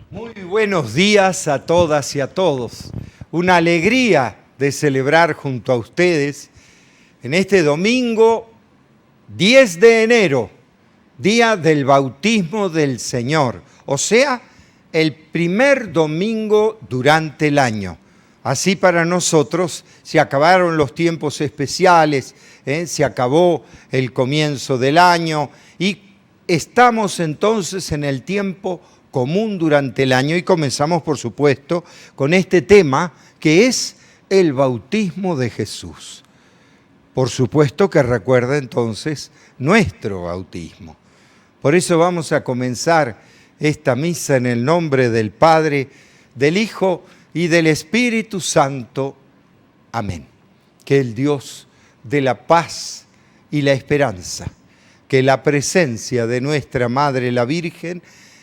Muy buenos días a todas y a todos. Una alegría de celebrar junto a ustedes en este domingo 10 de enero, día del bautismo del Señor, o sea, el primer domingo durante el año. Así para nosotros se acabaron los tiempos especiales, se acabó el comienzo del año y estamos entonces en el tiempo común durante el año y comenzamos, por supuesto, con este tema que es el bautismo de Jesús. Por supuesto que recuerda entonces nuestro bautismo. Por eso vamos a comenzar esta misa en el nombre del Padre, del Hijo y del Espíritu Santo. Amén. Que el Dios de la paz y la esperanza, que la presencia de nuestra Madre la Virgen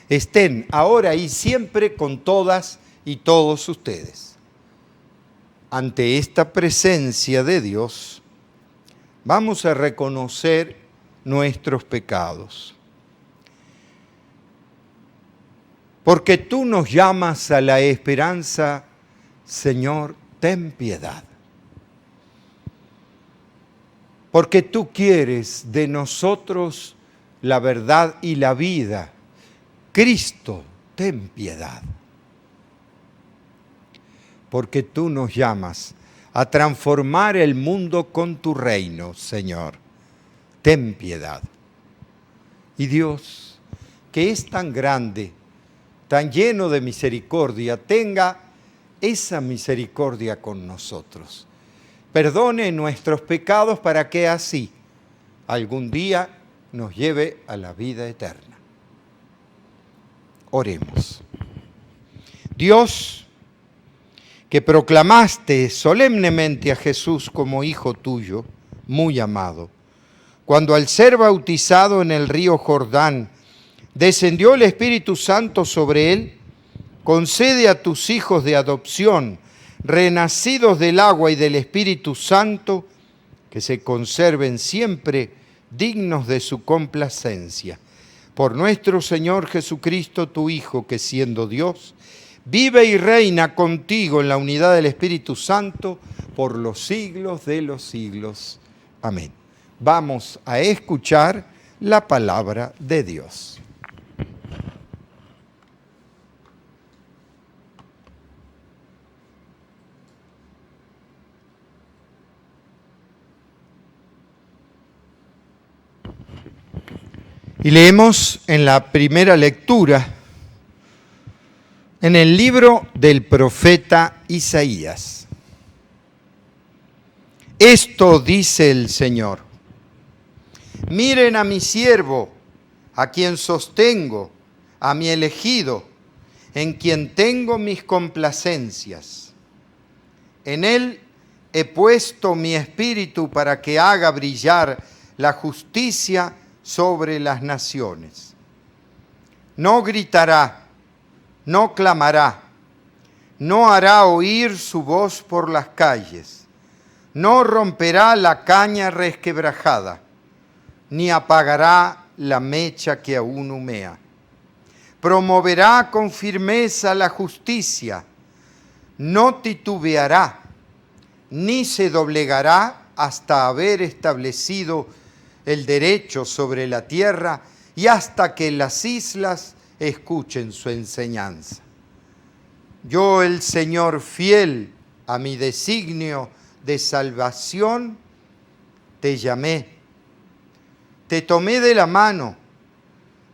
estén ahora y siempre con todas y todos ustedes. Ante esta presencia de Dios, vamos a reconocer nuestros pecados. Porque tú nos llamas a la esperanza, Señor, ten piedad. Porque tú quieres de nosotros la verdad y la vida. Cristo, ten piedad. Porque tú nos llamas a transformar el mundo con tu reino, Señor. Ten piedad. Y Dios, que es tan grande, tan lleno de misericordia, tenga esa misericordia con nosotros. Perdone nuestros pecados para que así algún día nos lleve a la vida eterna. Oremos. Dios, que proclamaste solemnemente a Jesús como Hijo tuyo, muy amado, cuando al ser bautizado en el río Jordán, descendió el Espíritu Santo sobre él, concede a tus hijos de adopción, renacidos del agua y del Espíritu Santo, que se conserven siempre dignos de su complacencia. Por nuestro Señor Jesucristo, tu Hijo, que siendo Dios, vive y reina contigo en la unidad del Espíritu Santo por los siglos de los siglos. Amén. Vamos a escuchar la palabra de Dios. Y leemos en la primera lectura, en el libro del profeta Isaías. Esto dice el Señor: miren a mi siervo, a quien sostengo, a mi elegido, en quien tengo mis complacencias. En él he puesto mi espíritu para que haga brillar la justicia sobre las naciones. No gritará, no clamará, no hará oír su voz por las calles, no romperá la caña resquebrajada, ni apagará la mecha que aún humea. Promoverá con firmeza la justicia, no titubeará, ni se doblegará hasta haber establecido el derecho sobre la tierra y hasta que las islas escuchen su enseñanza. Yo, el Señor, fiel a mi designio de salvación, te llamé, te tomé de la mano,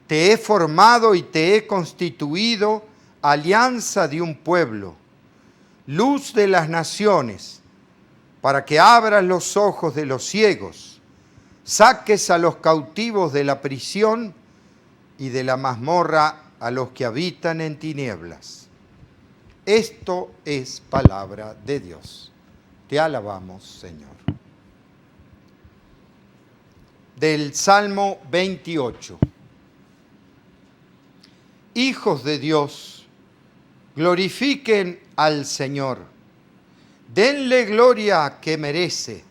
te he formado y te he constituido alianza de un pueblo, luz de las naciones, para que abras los ojos de los ciegos, saques a los cautivos de la prisión y de la mazmorra a los que habitan en tinieblas. Esto es palabra de Dios. Te alabamos, Señor. Del Salmo 28. Hijos de Dios, glorifiquen al Señor. Denle gloria que merece.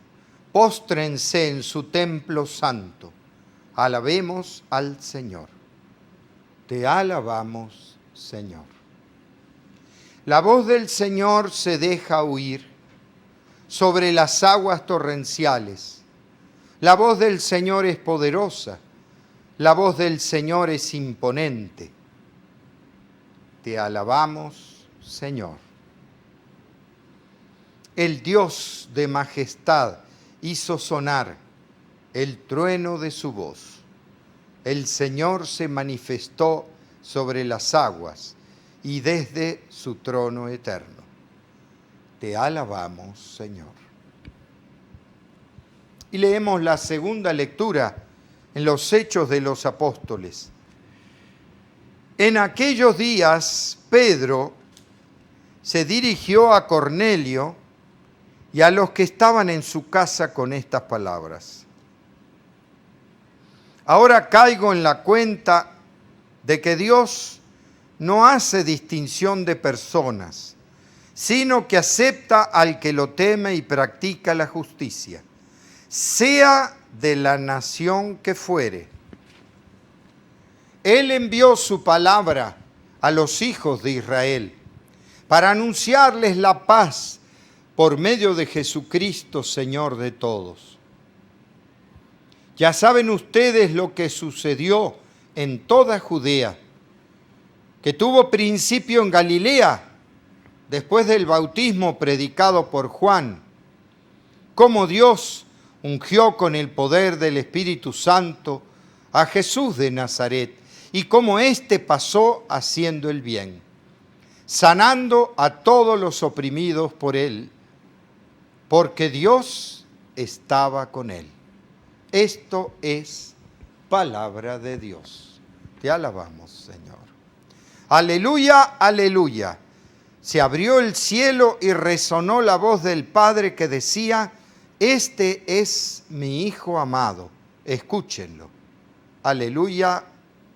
Póstrense en su templo santo. Alabemos al Señor. Te alabamos, Señor. La voz del Señor se deja oír sobre las aguas torrenciales. La voz del Señor es poderosa. La voz del Señor es imponente. Te alabamos, Señor. El Dios de majestad hizo sonar el trueno de su voz. El Señor se manifestó sobre las aguas y desde su trono eterno. Te alabamos, Señor. Y leemos la segunda lectura en los Hechos de los Apóstoles. En aquellos días, Pedro se dirigió a Cornelio y a los que estaban en su casa con estas palabras. Ahora caigo en la cuenta de que Dios no hace distinción de personas, sino que acepta al que lo teme y practica la justicia, sea de la nación que fuere. Él envió su palabra a los hijos de Israel para anunciarles la paz por medio de Jesucristo, Señor de todos. Ya saben ustedes lo que sucedió en toda Judea, que tuvo principio en Galilea, después del bautismo predicado por Juan, cómo Dios ungió con el poder del Espíritu Santo a Jesús de Nazaret, y cómo éste pasó haciendo el bien, sanando a todos los oprimidos por él, porque Dios estaba con él. Esto es palabra de Dios. Te alabamos, Señor. Aleluya, aleluya. Se abrió el cielo y resonó la voz del Padre que decía: este es mi Hijo amado, escúchenlo. Aleluya,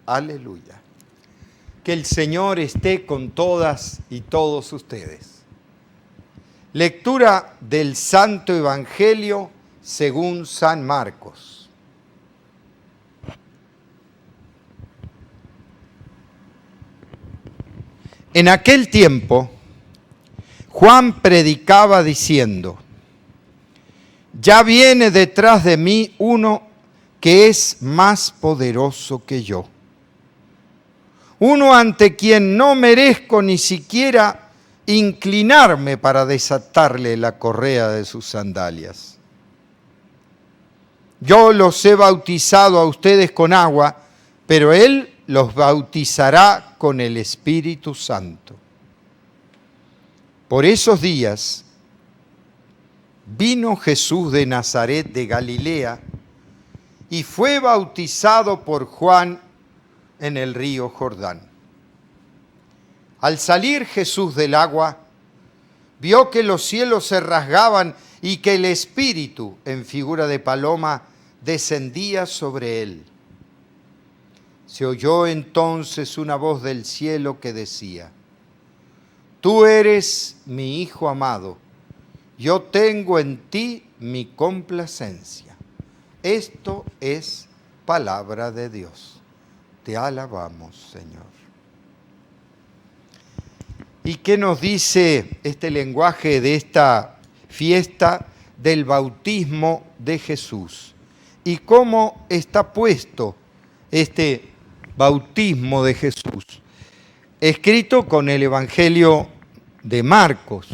aleluya. Que el Señor esté con todas y todos ustedes. Lectura del Santo Evangelio según San Marcos. En aquel tiempo, Juan predicaba diciendo: ya viene detrás de mí uno que es más poderoso que yo. Uno ante quien no merezco ni siquiera inclinarme para desatarle la correa de sus sandalias. Yo los he bautizado a ustedes con agua, pero Él los bautizará con el Espíritu Santo. Por esos días vino Jesús de Nazaret de Galilea y fue bautizado por Juan en el río Jordán. Al salir Jesús del agua, vio que los cielos se rasgaban y que el Espíritu, en figura de paloma, descendía sobre él. Se oyó entonces una voz del cielo que decía: tú eres mi Hijo amado, yo tengo en ti mi complacencia. Esto es palabra de Dios. Te alabamos, Señor. ¿Y qué nos dice este lenguaje de esta fiesta del bautismo de Jesús? ¿Y cómo está puesto este bautismo de Jesús? Escrito con el Evangelio de Marcos.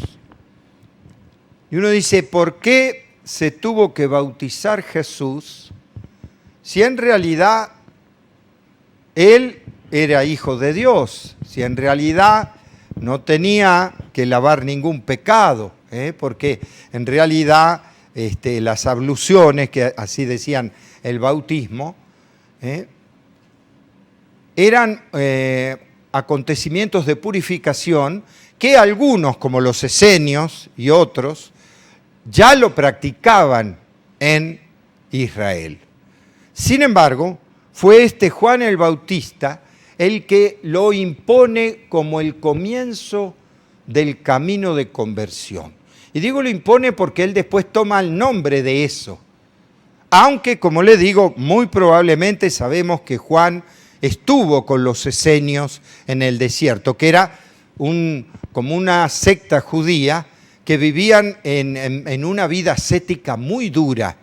Y uno dice: ¿por qué se tuvo que bautizar Jesús si en realidad Él era hijo de Dios? Si en realidad no tenía que lavar ningún pecado, porque en realidad las abluciones, que así decían el bautismo, eran acontecimientos de purificación que algunos, como los esenios y otros, ya lo practicaban en Israel. Sin embargo, fue Juan el Bautista el que lo impone como el comienzo del camino de conversión. Y digo lo impone porque él después toma el nombre de eso. Aunque, como le digo, muy probablemente sabemos que Juan estuvo con los esenios en el desierto, que era como una secta judía que vivían en una vida ascética muy dura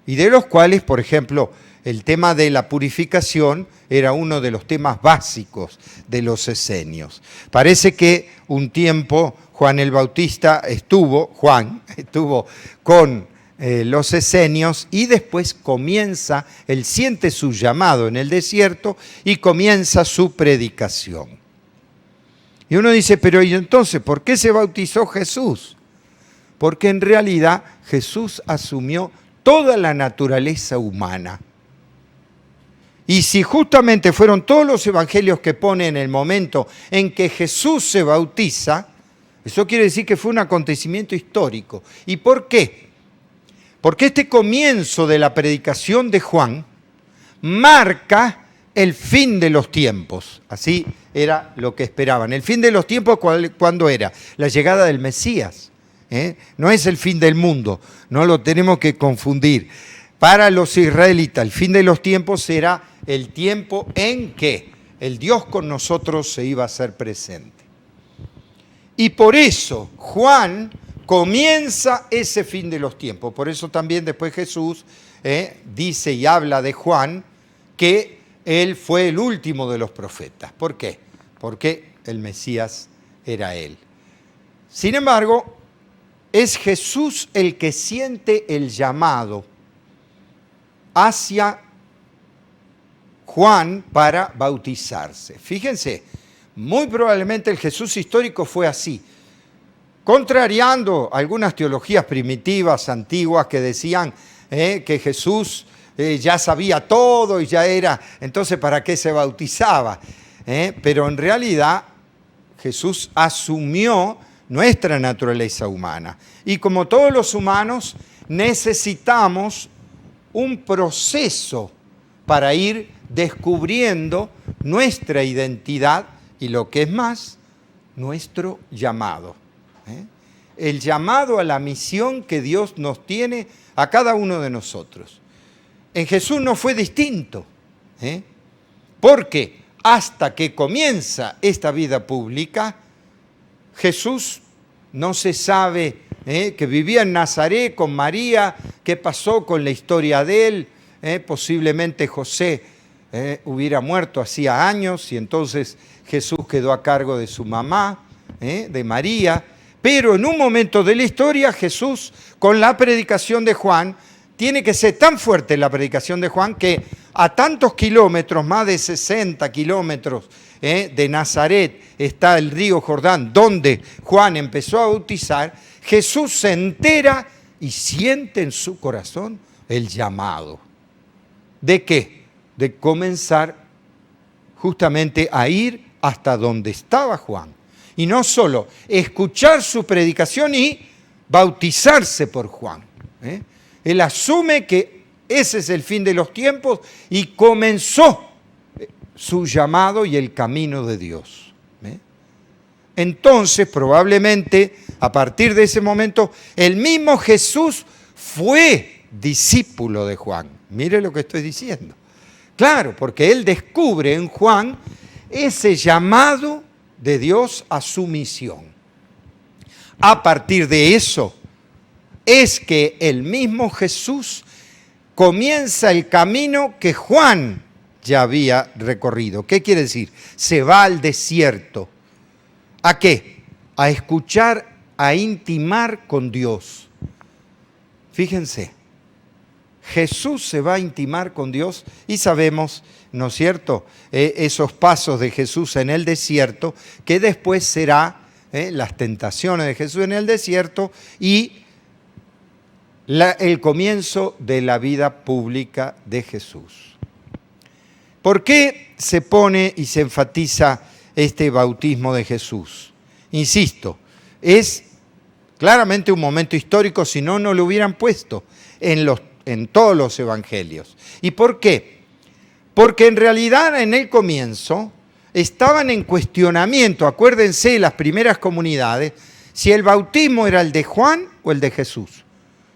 y de los cuales, por ejemplo, el tema de la purificación era uno de los temas básicos de los esenios. Parece que un tiempo Juan el Bautista estuvo con los esenios y después él siente su llamado en el desierto y comienza su predicación. Y uno dice, pero ¿y entonces por qué se bautizó Jesús? Porque en realidad Jesús asumió toda la naturaleza humana. Y si justamente fueron todos los evangelios que ponen el momento en que Jesús se bautiza, eso quiere decir que fue un acontecimiento histórico. ¿Y por qué? Porque este comienzo de la predicación de Juan marca el fin de los tiempos. Así era lo que esperaban. El fin de los tiempos, ¿cuándo era? La llegada del Mesías. No es el fin del mundo, no lo tenemos que confundir. Para los israelitas, el fin de los tiempos será el tiempo en que el Dios con nosotros se iba a hacer presente. Y por eso Juan comienza ese fin de los tiempos. Por eso también después Jesús dice y habla de Juan que él fue el último de los profetas. ¿Por qué? Porque el Mesías era él. Sin embargo, es Jesús el que siente el llamado hacia Juan para bautizarse. Fíjense, muy probablemente el Jesús histórico fue así, contrariando algunas teologías primitivas, antiguas, que decían que Jesús ya sabía todo y ya era, entonces ¿para qué se bautizaba? Pero en realidad Jesús asumió nuestra naturaleza humana. Y como todos los humanos, necesitamos un proceso para ir descubriendo nuestra identidad y lo que es más, nuestro llamado. El llamado a la misión que Dios nos tiene a cada uno de nosotros. En Jesús no fue distinto, porque hasta que comienza esta vida pública, Jesús no se sabe que vivía en Nazaret con María, qué pasó con la historia de él, posiblemente José hubiera muerto hacía años y entonces Jesús quedó a cargo de su mamá, de María, pero en un momento de la historia Jesús, con la predicación de Juan, tiene que ser tan fuerte la predicación de Juan que a tantos kilómetros, más de 60 kilómetros de Nazaret, está el río Jordán, donde Juan empezó a bautizar, Jesús se entera y siente en su corazón el llamado. ¿De qué? De comenzar justamente a ir hasta donde estaba Juan. Y no solo escuchar su predicación y bautizarse por Juan. Él asume que ese es el fin de los tiempos y comenzó su llamado y el camino de Dios. Entonces, probablemente, a partir de ese momento, el mismo Jesús fue discípulo de Juan. Mire lo que estoy diciendo. Claro, porque él descubre en Juan ese llamado de Dios a su misión. A partir de eso, es que el mismo Jesús comienza el camino que Juan ya había recorrido. ¿Qué quiere decir? Se va al desierto. ¿A qué? A escuchar, a intimar con Dios. Fíjense, Jesús se va a intimar con Dios y sabemos, ¿no es cierto?, esos pasos de Jesús en el desierto, que después será las tentaciones de Jesús en el desierto y el comienzo de la vida pública de Jesús. ¿Por qué se pone y se enfatiza este bautismo de Jesús? Insisto, es claramente un momento histórico, si no, no lo hubieran puesto en todos los evangelios. ¿Y por qué? Porque en realidad en el comienzo estaban en cuestionamiento, acuérdense, las primeras comunidades, si el bautismo era el de Juan o el de Jesús.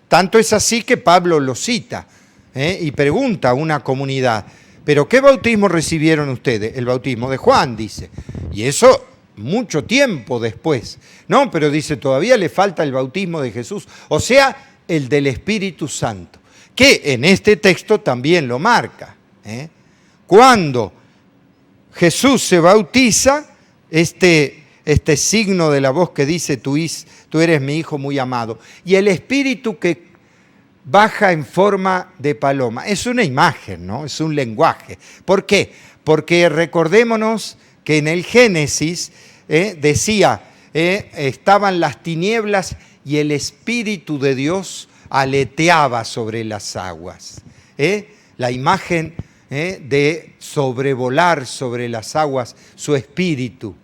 Tanto es así que Pablo lo cita y pregunta a una comunidad, ¿pero qué bautismo recibieron ustedes? El bautismo de Juan, dice. Y eso mucho tiempo después. No, pero dice, todavía le falta el bautismo de Jesús, o sea, el del Espíritu Santo, que en este texto también lo marca. Cuando Jesús se bautiza, este signo de la voz que dice, tú eres mi Hijo muy amado, y el Espíritu que baja en forma de paloma. Es una imagen, ¿no? Es un lenguaje. ¿Por qué? Porque recordémonos que en el Génesis decía, estaban las tinieblas y el Espíritu de Dios aleteaba sobre las aguas. La imagen de sobrevolar sobre las aguas su Espíritu.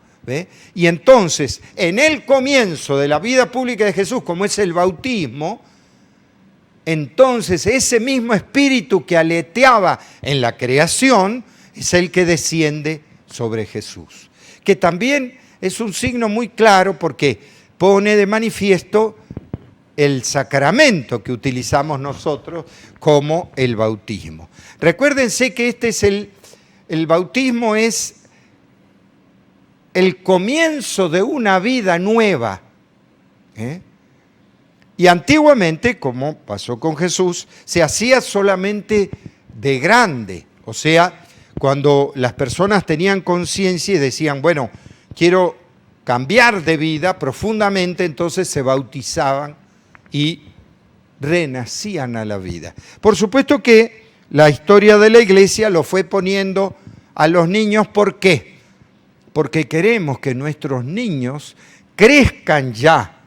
Y entonces, en el comienzo de la vida pública de Jesús, como es el bautismo, entonces ese mismo Espíritu que aleteaba en la creación es el que desciende sobre Jesús. Que también es un signo muy claro porque pone de manifiesto el sacramento que utilizamos nosotros como el bautismo. Recuérdense que este es el bautismo es el comienzo de una vida nueva. Y antiguamente, como pasó con Jesús, se hacía solamente de grande. O sea, cuando las personas tenían conciencia y decían, bueno, quiero cambiar de vida profundamente, entonces se bautizaban y renacían a la vida. Por supuesto que la historia de la Iglesia lo fue poniendo a los niños. ¿Por qué? Porque queremos que nuestros niños crezcan ya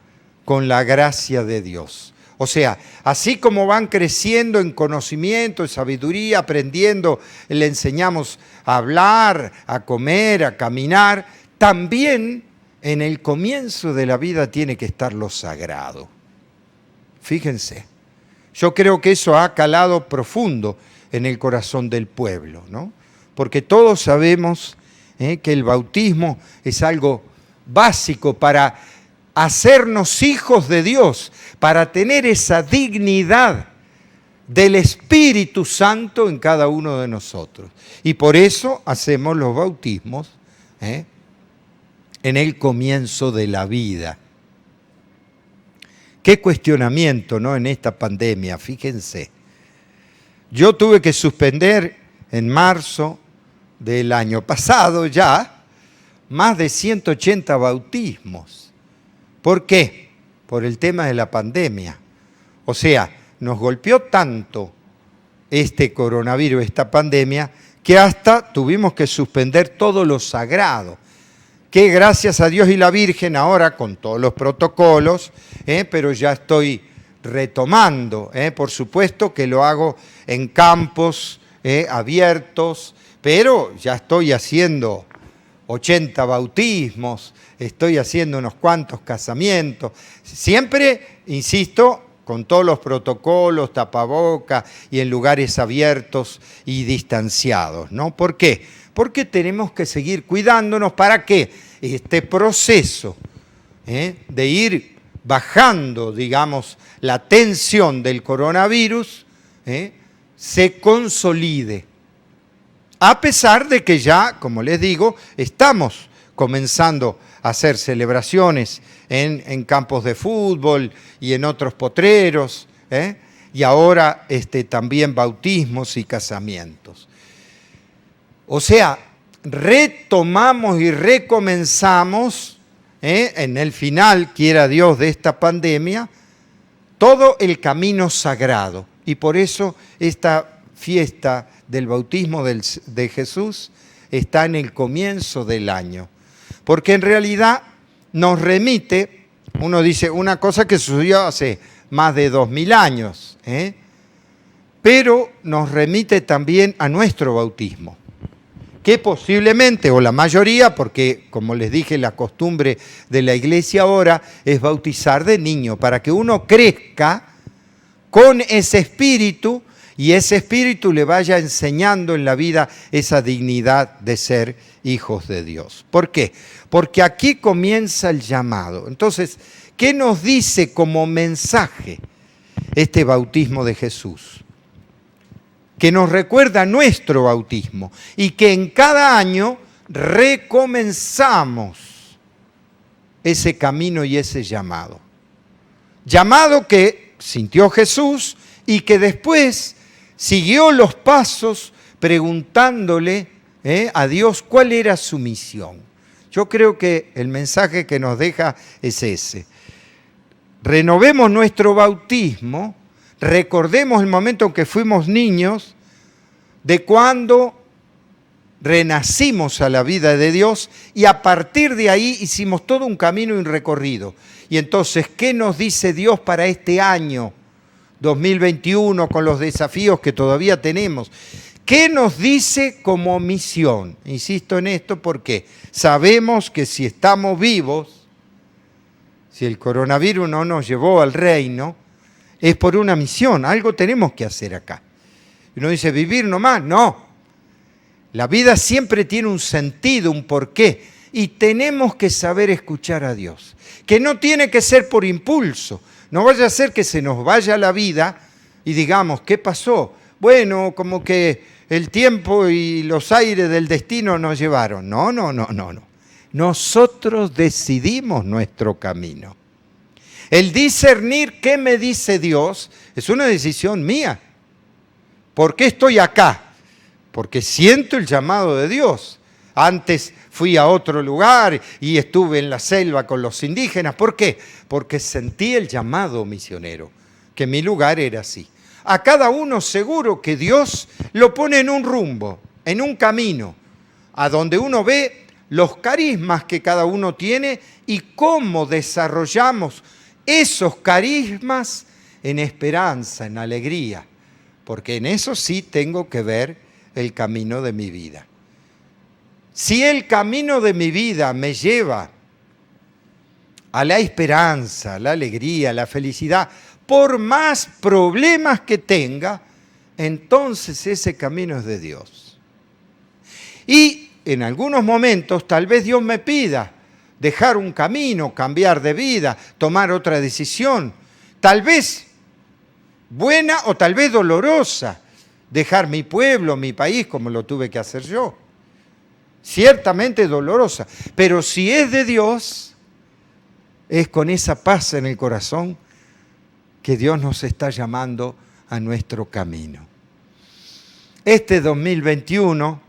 con la gracia de Dios. O sea, así como van creciendo en conocimiento, en sabiduría, aprendiendo, le enseñamos a hablar, a comer, a caminar, también en el comienzo de la vida tiene que estar lo sagrado. Fíjense, yo creo que eso ha calado profundo en el corazón del pueblo, ¿no? Porque todos sabemos que el bautismo es algo básico para hacernos hijos de Dios, para tener esa dignidad del Espíritu Santo en cada uno de nosotros. Y por eso hacemos los bautismos en el comienzo de la vida. Qué cuestionamiento, ¿no? En esta pandemia, fíjense. Yo tuve que suspender en marzo del año pasado ya más de 180 bautismos. ¿Por qué? Por el tema de la pandemia. O sea, nos golpeó tanto este coronavirus, esta pandemia, que hasta tuvimos que suspender todo lo sagrado. Que gracias a Dios y la Virgen ahora, con todos los protocolos, pero ya estoy retomando. Por supuesto que lo hago en campos abiertos, pero ya estoy haciendo 80 bautismos, estoy haciendo unos cuantos casamientos. Siempre, insisto, con todos los protocolos, tapabocas y en lugares abiertos y distanciados, ¿no? ¿Por qué? Porque tenemos que seguir cuidándonos para que este proceso de ir bajando, digamos, la tensión del coronavirus se consolide. A pesar de que ya, como les digo, estamos comenzando a hacer celebraciones en campos de fútbol y en otros potreros, y ahora también bautismos y casamientos. O sea, retomamos y recomenzamos, en el final, quiera Dios, de esta pandemia, todo el camino sagrado. Y por eso esta fiesta del bautismo de Jesús está en el comienzo del año. Porque en realidad nos remite, uno dice, una cosa que sucedió hace más de 2000 años, pero nos remite también a nuestro bautismo, que posiblemente, o la mayoría, porque como les dije, la costumbre de la iglesia ahora es bautizar de niño, para que uno crezca con ese espíritu y ese espíritu le vaya enseñando en la vida esa dignidad de ser hijos de Dios. ¿Por qué? Porque aquí comienza el llamado. Entonces, ¿qué nos dice como mensaje este bautismo de Jesús? Que nos recuerda nuestro bautismo y que en cada año recomenzamos ese camino y ese llamado. Llamado que sintió Jesús y que después siguió los pasos preguntándole a Dios cuál era su misión. Yo creo que el mensaje que nos deja es ese. Renovemos nuestro bautismo, recordemos el momento en que fuimos niños, de cuando renacimos a la vida de Dios y a partir de ahí hicimos todo un camino y un recorrido. Y entonces, ¿qué nos dice Dios para este año 2021 con los desafíos que todavía tenemos? ¿Qué nos dice como misión? Insisto en esto porque sabemos que si estamos vivos, si el coronavirus no nos llevó al reino, es por una misión, algo tenemos que hacer acá. Y uno dice, ¿vivir nomás? No. La vida siempre tiene un sentido, un porqué, y tenemos que saber escuchar a Dios. Que no tiene que ser por impulso. No vaya a ser que se nos vaya la vida y digamos, ¿qué pasó? Bueno, como que el tiempo y los aires del destino nos llevaron. No. Nosotros decidimos nuestro camino. El discernir qué me dice Dios es una decisión mía. ¿Por qué estoy acá? Porque siento el llamado de Dios. Antes fui a otro lugar y estuve en la selva con los indígenas. ¿Por qué? Porque sentí el llamado misionero, que mi lugar era así. A cada uno seguro que Dios lo pone en un rumbo, en un camino, a donde uno ve los carismas que cada uno tiene y cómo desarrollamos esos carismas en esperanza, en alegría. Porque en eso sí tengo que ver el camino de mi vida. Si el camino de mi vida me lleva a la esperanza, a la alegría, a la felicidad, por más problemas que tenga, entonces ese camino es de Dios. Y en algunos momentos tal vez Dios me pida dejar un camino, cambiar de vida, tomar otra decisión, tal vez buena o tal vez dolorosa, dejar mi pueblo, mi país, como lo tuve que hacer yo. Ciertamente dolorosa, pero si es de Dios, es con esa paz en el corazón que Dios nos está llamando a nuestro camino. Este 2021,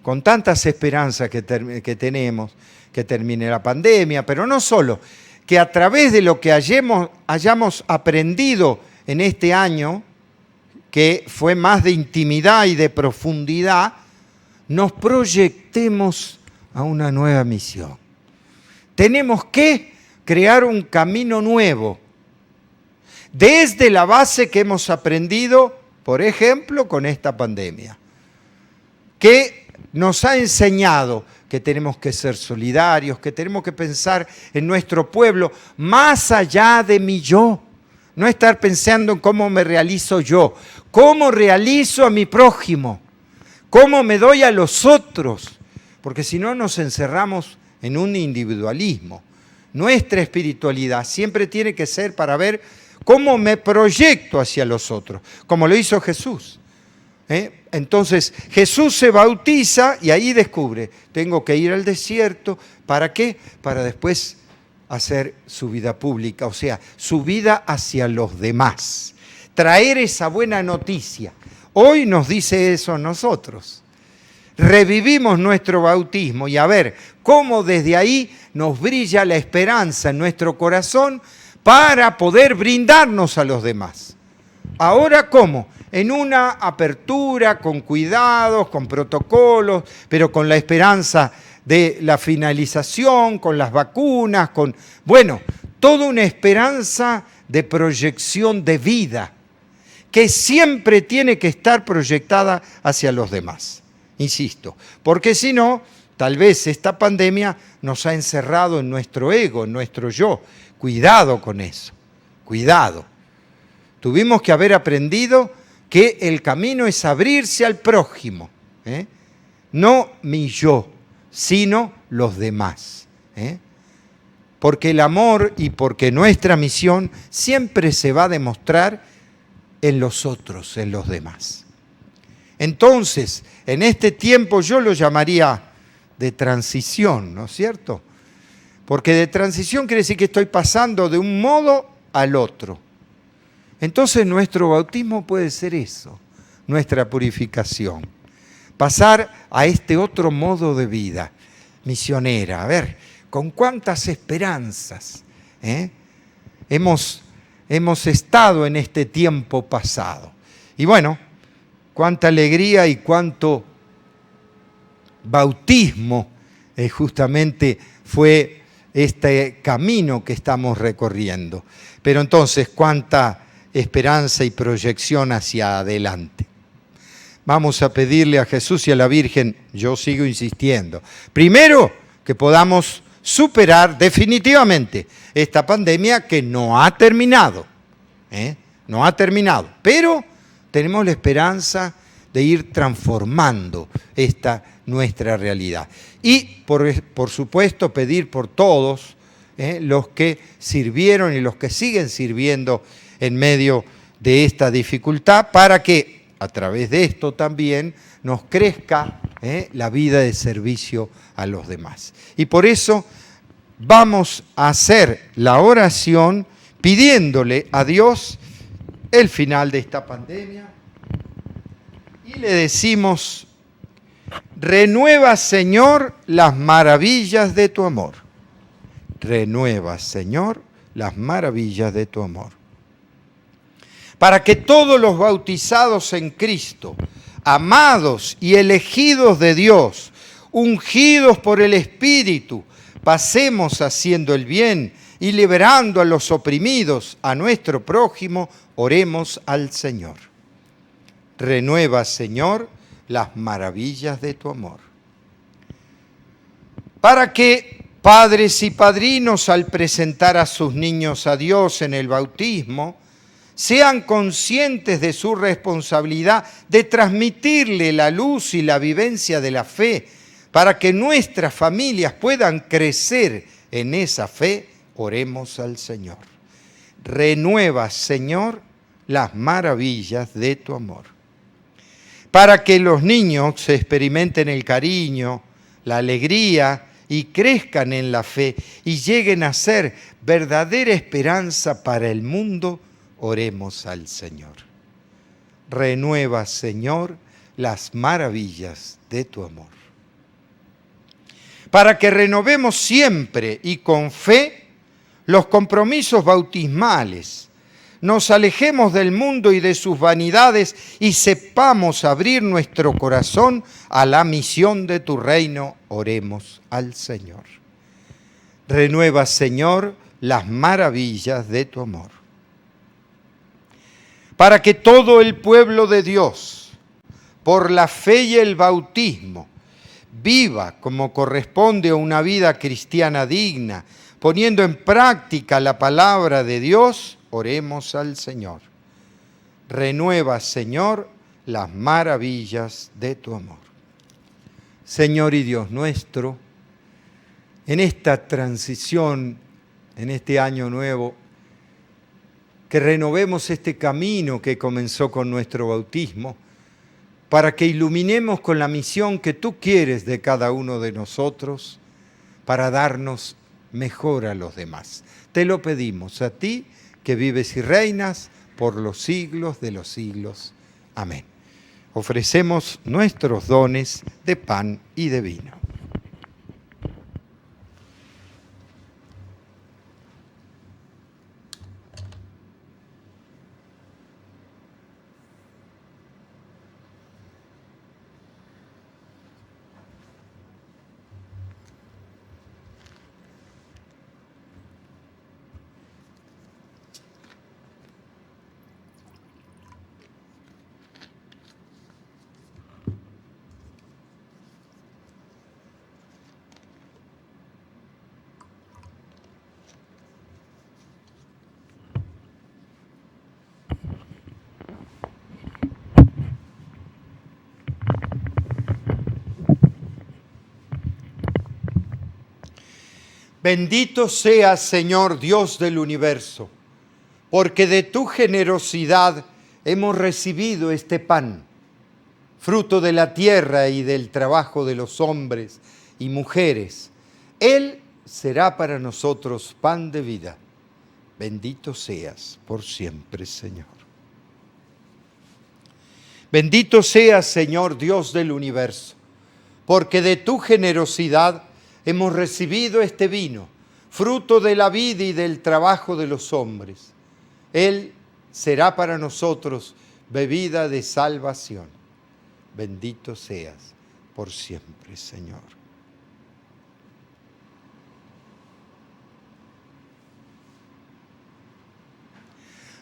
con tantas esperanzas que tenemos, que termine la pandemia, pero no solo, que a través de lo que hayamos aprendido en este año, que fue más de intimidad y de profundidad, nos proyectemos a una nueva misión. Tenemos que crear un camino nuevo, desde la base que hemos aprendido, por ejemplo, con esta pandemia, que nos ha enseñado que tenemos que ser solidarios, que tenemos que pensar en nuestro pueblo más allá de mi yo. No estar pensando en cómo me realizo yo, cómo realizo a mi prójimo, cómo me doy a los otros, porque si no nos encerramos en un individualismo. Nuestra espiritualidad siempre tiene que ser para ver cómo me proyecto hacia los otros, como lo hizo Jesús. Entonces Jesús se bautiza y ahí descubre, tengo que ir al desierto, ¿para qué? Para después hacer su vida pública, o sea, su vida hacia los demás. Traer esa buena noticia. Hoy nos dice eso a nosotros. Revivimos nuestro bautismo y a ver cómo desde ahí nos brilla la esperanza en nuestro corazón para poder brindarnos a los demás. Ahora, ¿cómo? En una apertura, con cuidados, con protocolos, pero con la esperanza de la finalización, con las vacunas, toda una esperanza de proyección de vida, que siempre tiene que estar proyectada hacia los demás. Insisto, porque si no, tal vez esta pandemia nos ha encerrado en nuestro ego, en nuestro yo. Cuidado con eso, cuidado. Tuvimos que haber aprendido que el camino es abrirse al prójimo, no mi yo, sino los demás. Porque el amor y porque nuestra misión siempre se va a demostrar en los otros, en los demás. Entonces, en este tiempo yo lo llamaría de transición, ¿no es cierto? Porque de transición quiere decir que estoy pasando de un modo al otro. Entonces nuestro bautismo puede ser eso, nuestra purificación. Pasar a este otro modo de vida misionera. A ver, con cuántas esperanzas hemos estado en este tiempo pasado. Y bueno, cuánta alegría y cuánto bautismo justamente fue este camino que estamos recorriendo. Pero entonces, cuánta esperanza y proyección hacia adelante. Vamos a pedirle a Jesús y a la Virgen, yo sigo insistiendo, primero que podamos superar definitivamente esta pandemia que no ha terminado, no ha terminado, pero tenemos la esperanza de ir transformando esta nuestra realidad. Y por supuesto pedir por todos los que sirvieron y los que siguen sirviendo en medio de esta dificultad para que a través de esto también nos crezca la vida de servicio a los demás. Y por eso vamos a hacer la oración pidiéndole a Dios el final de esta pandemia y le decimos: renueva, Señor, las maravillas de tu amor. Renueva, Señor, las maravillas de tu amor. Para que todos los bautizados en Cristo, amados y elegidos de Dios, ungidos por el Espíritu, pasemos haciendo el bien y liberando a los oprimidos, a nuestro prójimo, oremos al Señor. Renueva, Señor, las maravillas de tu amor. Para que padres y padrinos, al presentar a sus niños a Dios en el bautismo, sean conscientes de su responsabilidad de transmitirle la luz y la vivencia de la fe, para que nuestras familias puedan crecer en esa fe, oremos al Señor. Renueva, Señor, las maravillas de tu amor. Para que los niños experimenten el cariño, la alegría y crezcan en la fe y lleguen a ser verdadera esperanza para el mundo, oremos al Señor. Renueva, Señor, las maravillas de tu amor. Para que renovemos siempre y con fe los compromisos bautismales, nos alejemos del mundo y de sus vanidades y sepamos abrir nuestro corazón a la misión de tu reino, oremos al Señor. Renueva, Señor, las maravillas de tu amor. Para que todo el pueblo de Dios, por la fe y el bautismo, viva como corresponde a una vida cristiana digna, poniendo en práctica la palabra de Dios, oremos al Señor. Renueva, Señor, las maravillas de tu amor. Señor y Dios nuestro, en esta transición, en este año nuevo, que renovemos este camino que comenzó con nuestro bautismo, para que iluminemos con la misión que tú quieres de cada uno de nosotros, para darnos mejor a los demás. Te lo pedimos a ti, que vives y reinas por los siglos de los siglos. Amén. Ofrecemos nuestros dones de pan y de vino. Bendito seas, Señor Dios del universo, porque de tu generosidad hemos recibido este pan, fruto de la tierra y del trabajo de los hombres y mujeres. Él será para nosotros pan de vida. Bendito seas por siempre, Señor. Bendito seas, Señor Dios del universo, porque de tu generosidad hemos recibido este vino, fruto de la vida y del trabajo de los hombres. Él será para nosotros bebida de salvación. Bendito seas por siempre, Señor.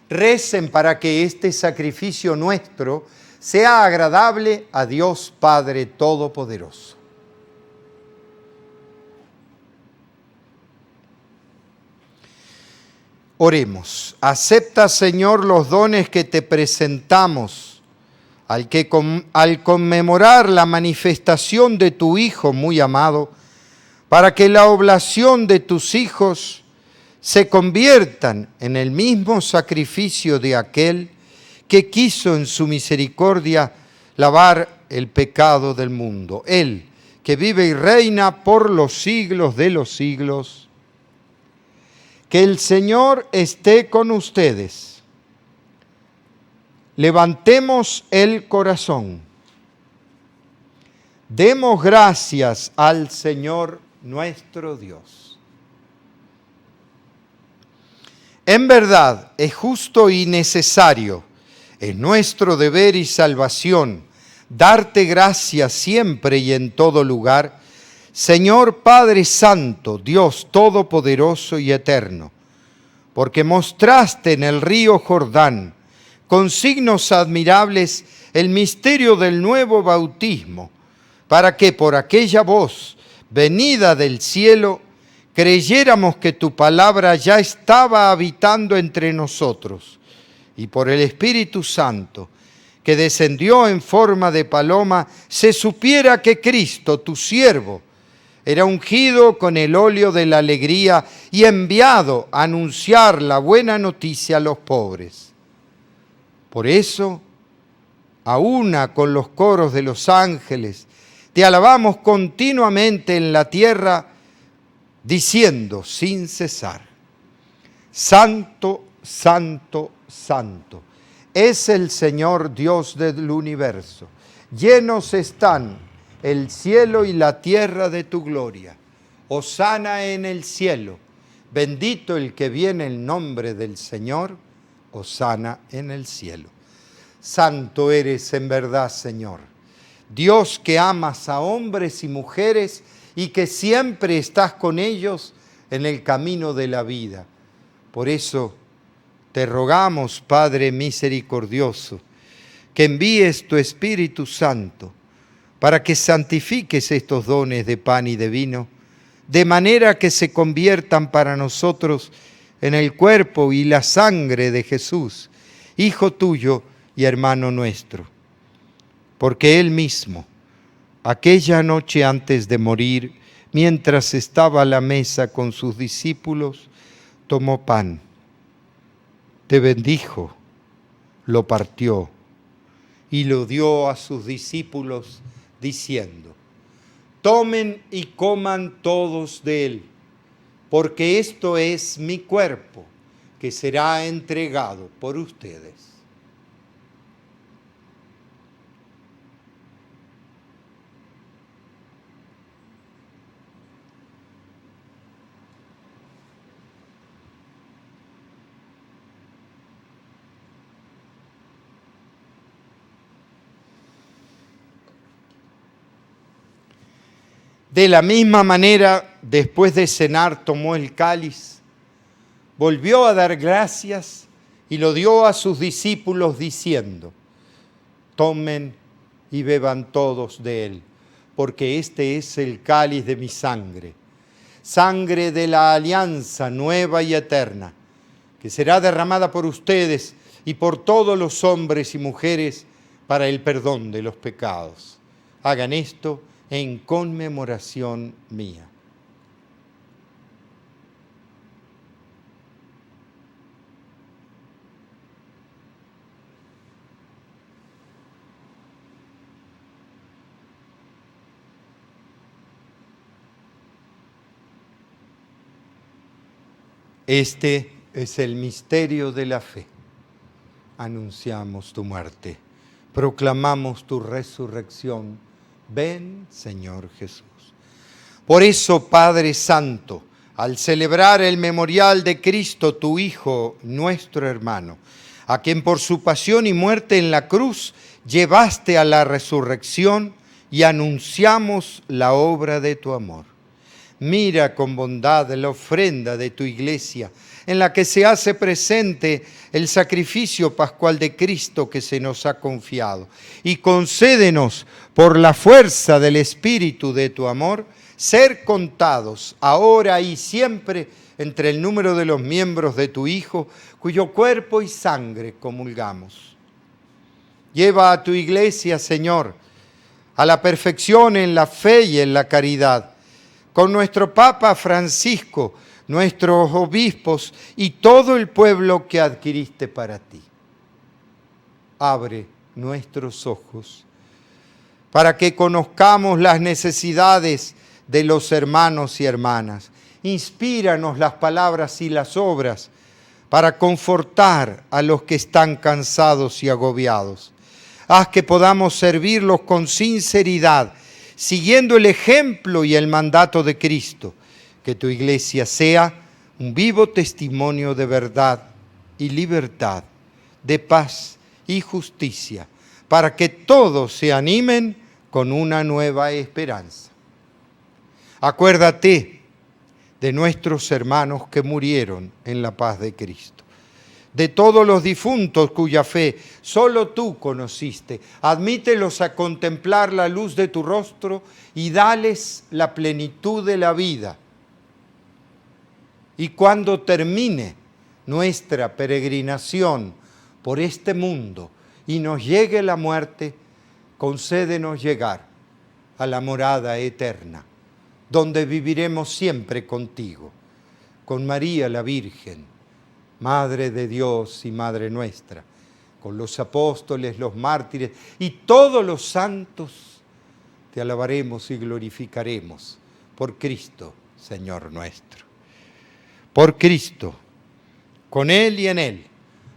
Recen para que este sacrificio nuestro sea agradable a Dios Padre Todopoderoso. Oremos. Acepta, Señor, los dones que te presentamos al conmemorar la manifestación de tu Hijo muy amado, para que la oblación de tus hijos se conviertan en el mismo sacrificio de aquel que quiso en su misericordia lavar el pecado del mundo. Él, que vive y reina por los siglos de los siglos. Que el Señor esté con ustedes. Levantemos el corazón. Demos gracias al Señor nuestro Dios. En verdad, es justo y necesario, es nuestro deber y salvación, darte gracias siempre y en todo lugar, Señor Padre Santo, Dios Todopoderoso y Eterno, porque mostraste en el río Jordán, con signos admirables, el misterio del nuevo bautismo, para que por aquella voz venida del cielo creyéramos que tu palabra ya estaba habitando entre nosotros, y por el Espíritu Santo, que descendió en forma de paloma, se supiera que Cristo, tu siervo, era ungido con el óleo de la alegría y enviado a anunciar la buena noticia a los pobres. Por eso, a una con los coros de los ángeles, te alabamos continuamente en la tierra, diciendo sin cesar: Santo, Santo, Santo, es el Señor Dios del universo. Llenos están el cielo y la tierra de tu gloria. Hosana en el cielo. Bendito el que viene en nombre del Señor. Hosana en el cielo. Santo eres en verdad, Señor. Dios que amas a hombres y mujeres y que siempre estás con ellos en el camino de la vida. Por eso te rogamos, Padre misericordioso, que envíes tu Espíritu Santo para que santifiques estos dones de pan y de vino, de manera que se conviertan para nosotros en el cuerpo y la sangre de Jesús, Hijo tuyo y hermano nuestro. Porque Él mismo, aquella noche antes de morir, mientras estaba a la mesa con sus discípulos, tomó pan, te bendijo, lo partió y lo dio a sus discípulos, diciendo: tomen y coman todos de él, porque esto es mi cuerpo, que será entregado por ustedes. De la misma manera, después de cenar, tomó el cáliz, volvió a dar gracias y lo dio a sus discípulos diciendo: tomen y beban todos de él, porque este es el cáliz de mi sangre, sangre de la alianza nueva y eterna, que será derramada por ustedes y por todos los hombres y mujeres para el perdón de los pecados. Hagan esto en conmemoración mía. Este es el misterio de la fe. Anunciamos tu muerte, proclamamos tu resurrección. Ven, Señor Jesús. Por eso, Padre Santo, al celebrar el memorial de Cristo, tu Hijo, nuestro hermano, a quien por su pasión y muerte en la cruz llevaste a la resurrección, y anunciamos la obra de tu amor. Mira con bondad la ofrenda de tu iglesia, en la que se hace presente el sacrificio pascual de Cristo que se nos ha confiado. Y concédenos, por la fuerza del Espíritu de tu amor, ser contados ahora y siempre entre el número de los miembros de tu Hijo, cuyo cuerpo y sangre comulgamos. Lleva a tu iglesia, Señor, a la perfección en la fe y en la caridad, con nuestro Papa Francisco, nuestros obispos y todo el pueblo que adquiriste para ti. Abre nuestros ojos para que conozcamos las necesidades de los hermanos y hermanas. Inspíranos las palabras y las obras para confortar a los que están cansados y agobiados. Haz que podamos servirlos con sinceridad, siguiendo el ejemplo y el mandato de Cristo. Que tu iglesia sea un vivo testimonio de verdad y libertad, de paz y justicia, para que todos se animen con una nueva esperanza. Acuérdate de nuestros hermanos que murieron en la paz de Cristo, de todos los difuntos cuya fe solo tú conociste. Admítelos a contemplar la luz de tu rostro y dales la plenitud de la vida. Y cuando termine nuestra peregrinación por este mundo y nos llegue la muerte, concédenos llegar a la morada eterna, donde viviremos siempre contigo, con María la Virgen, Madre de Dios y Madre nuestra, con los apóstoles, los mártires y todos los santos. Te alabaremos y glorificaremos por Cristo, Señor nuestro. Por Cristo, con Él y en Él.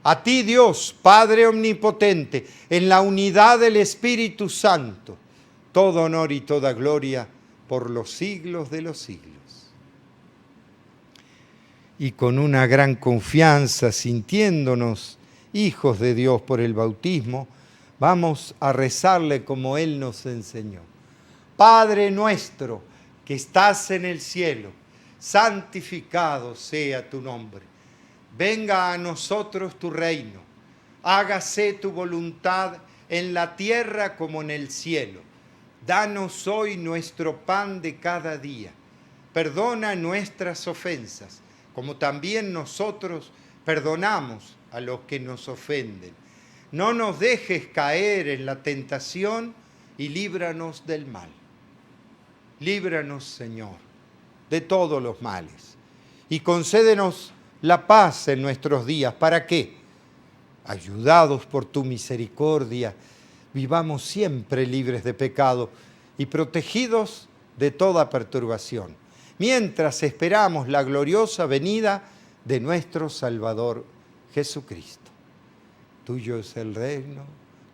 A ti, Dios, Padre omnipotente, en la unidad del Espíritu Santo, todo honor y toda gloria por los siglos de los siglos. Y con una gran confianza, sintiéndonos hijos de Dios por el bautismo, vamos a rezarle como Él nos enseñó. Padre nuestro que estás en el cielo, santificado sea tu nombre. Venga a nosotros tu reino. Hágase tu voluntad en la tierra como en el cielo. Danos hoy nuestro pan de cada día. Perdona nuestras ofensas, como también nosotros perdonamos a los que nos ofenden. No nos dejes caer en la tentación y líbranos del mal. Líbranos, Señor, de todos los males. Y concédenos la paz en nuestros días. ¿Para qué? Ayudados por tu misericordia, vivamos siempre libres de pecado y protegidos de toda perturbación, mientras esperamos la gloriosa venida de nuestro Salvador Jesucristo. Tuyo es el reino,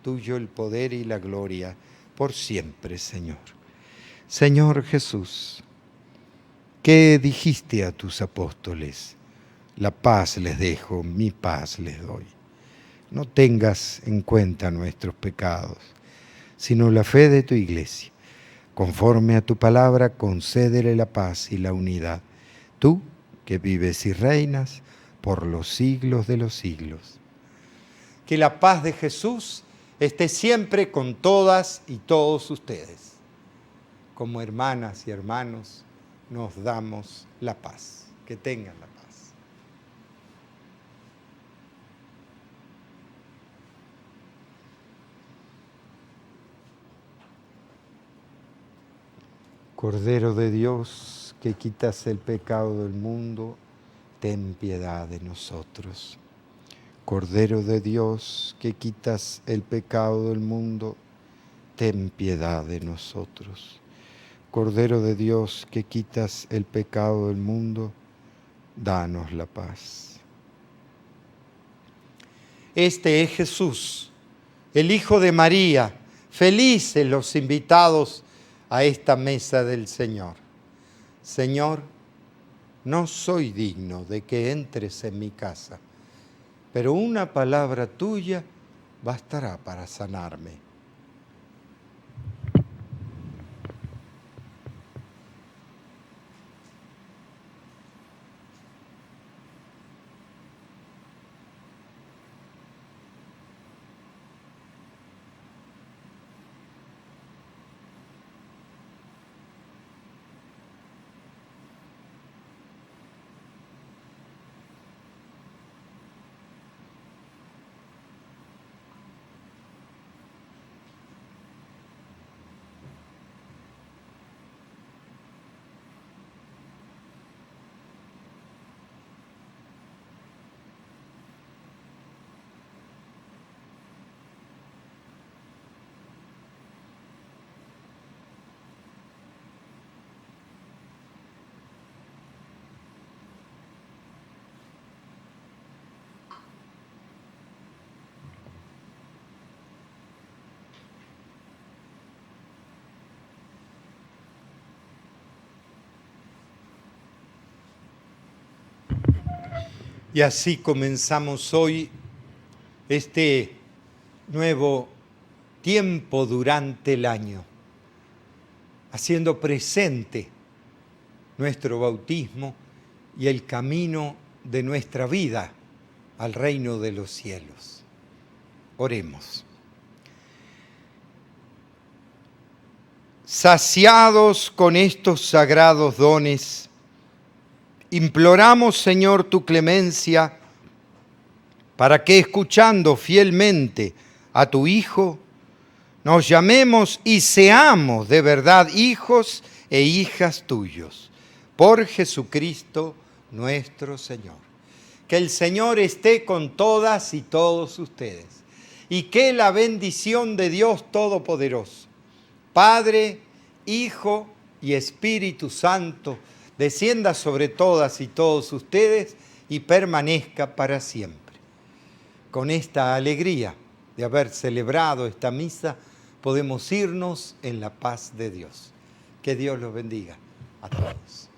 tuyo el poder y la gloria, por siempre, Señor. Señor Jesús, ¿qué dijiste a tus apóstoles? La paz les dejo, mi paz les doy. No tengas en cuenta nuestros pecados, sino la fe de tu iglesia. Conforme a tu palabra, concédele la paz y la unidad. Tú, que vives y reinas por los siglos de los siglos. Que la paz de Jesús esté siempre con todas y todos ustedes. Como hermanas y hermanos, nos damos la paz. Que tengan la paz. Cordero de Dios, que quitas el pecado del mundo, ten piedad de nosotros. Cordero de Dios, que quitas el pecado del mundo, ten piedad de nosotros. Cordero de Dios, que quitas el pecado del mundo, danos la paz. Este es Jesús, el Hijo de María. Felices los invitados a esta mesa del Señor. Señor, no soy digno de que entres en mi casa, pero una palabra tuya bastará para sanarme. Y así comenzamos hoy este nuevo tiempo durante el año, haciendo presente nuestro bautismo y el camino de nuestra vida al reino de los cielos. Oremos. Saciados con estos sagrados dones, imploramos, Señor, tu clemencia para que, escuchando fielmente a tu Hijo, nos llamemos y seamos de verdad hijos e hijas tuyos. Por Jesucristo nuestro Señor. Que el Señor esté con todas y todos ustedes. Y que la bendición de Dios Todopoderoso, Padre, Hijo y Espíritu Santo, descienda sobre todas y todos ustedes y permanezca para siempre. Con esta alegría de haber celebrado esta misa, podemos irnos en la paz de Dios. Que Dios los bendiga a todos.